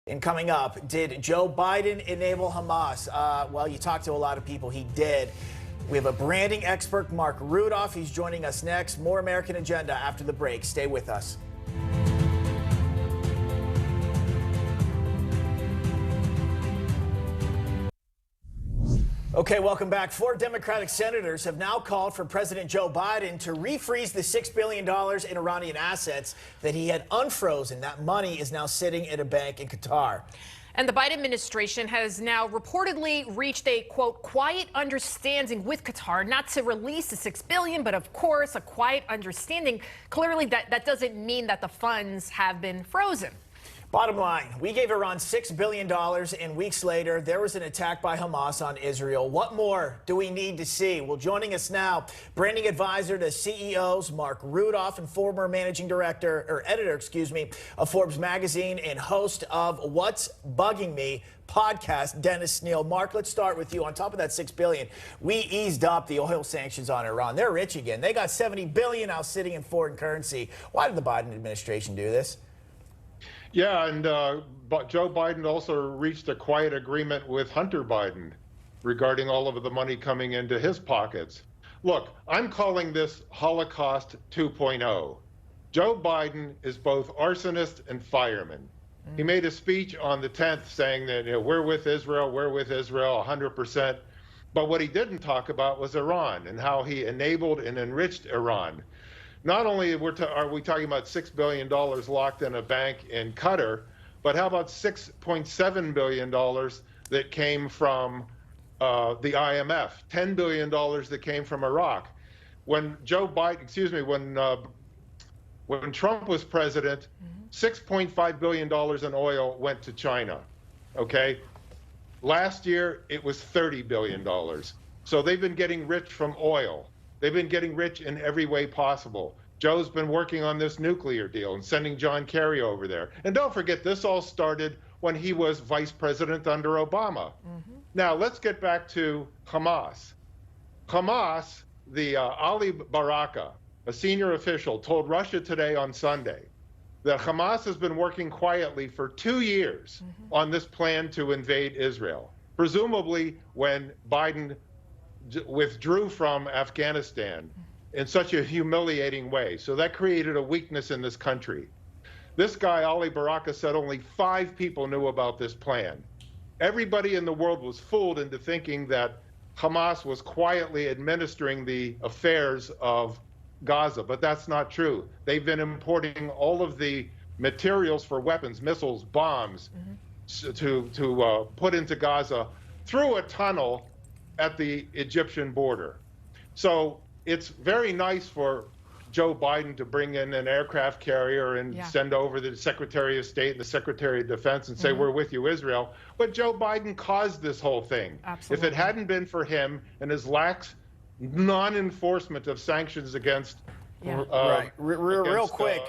And coming up, did Joe Biden enable Hamas? Well, you talked to a lot of people. He did. We have a branding expert, Marc Rudov. He's joining us next. More American Agenda after the break. Stay with us. Okay, welcome back. 4 Democratic senators have now called for President Joe Biden to refreeze the $6 billion in Iranian assets that he had unfrozen. That money is now sitting in a bank in Qatar. And the Biden administration has now reportedly reached a, quote, quiet understanding with Qatar, not to release the $6 billion, but of course, a quiet understanding. Clearly, that doesn't mean that the funds have been frozen. Bottom line, we gave Iran $6 billion, and weeks later, there was an attack by Hamas on Israel. What more do we need to see? Well, joining us now, branding advisor to CEOs, Marc Rudov, and former managing director, or editor, of Forbes magazine and host of What's Bugging Me podcast, Dennis Neal. Marc, let's start with you. On top of that $6 billion, we eased up the oil sanctions on Iran. They're rich again. They got $70 billion now sitting in foreign currency. Why did the Biden administration do this? Yeah, and Joe Biden also reached a quiet agreement with Hunter Biden regarding all of the money coming into his pockets. Look, I'm calling this Holocaust 2.0. Joe Biden is both arsonist and fireman. He made a speech on the 10th saying that, we're with Israel 100%. But what he didn't talk about was Iran and how he enabled and enriched Iran. Not only are we talking about $6 billion locked in a bank in Qatar, but how about $6.7 billion that came from the IMF, $10 billion that came from Iraq. When Joe Biden, when Trump was president, $6.5 billion in oil went to China, okay? Last year, it was $30 billion. So they've been getting rich from oil. They've been getting rich in every way possible. Joe's been working on this nuclear deal and sending John Kerry over there. And don't forget, this all started when he was vice president under Obama. Now, let's get back to Hamas. Hamas, the Ali Baraka, a senior official, told Russia Today on Sunday that Hamas has been working quietly for 2 years on this plan to invade Israel, presumably when Biden withdrew from Afghanistan in such a humiliating way. So that created a weakness in this country. This guy, Ali Baraka, said only 5 people knew about this plan. Everybody in the world was fooled into thinking that Hamas was quietly administering the affairs of Gaza, but that's not true. They've been importing all of the materials for weapons, missiles, bombs, to put into Gaza through a tunnel at the Egyptian border. So it's very nice for Joe Biden to bring in an aircraft carrier and send over the Secretary of State and the Secretary of Defense and say, we're with you, Israel. But Joe Biden caused this whole thing. Absolutely. If it hadn't been for him and his lax non-enforcement of sanctions against right. Real quick,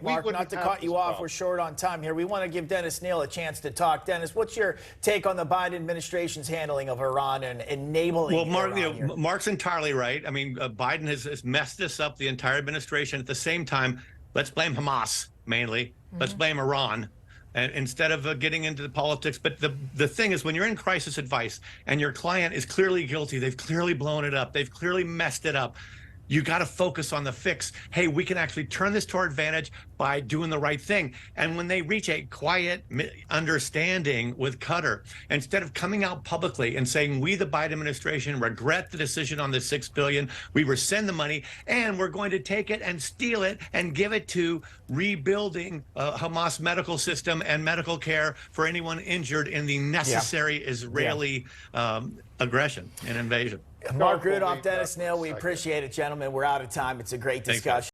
Marc, not to cut you off. We're short on time here. We want to give Dennis Neal a chance to talk. Dennis, what's your take on the Biden administration's handling of Iran and enabling Well, Iran Marc's entirely right. I mean, Biden has messed this up, the entire administration. At the same time, let's blame Hamas mainly. Let's blame Iran. And instead of getting into the politics. But the thing is, when you're in crisis advice and your client is clearly guilty, they've clearly blown it up, they've clearly messed it up, you got to focus on the fix. Hey, we can actually turn this to our advantage by doing the right thing. And when they reach a quiet understanding with Qatar, instead of coming out publicly and saying, we, the Biden administration, regret the decision on the $6 billion, we rescind the money, and we're going to take it and steal it and give it to rebuilding Hamas medical system and medical care for anyone injured in the necessary Israeli aggression and invasion. Marc Rudov, Dennis Neal, we appreciate it, gentlemen. We're out of time. It's a great discussion.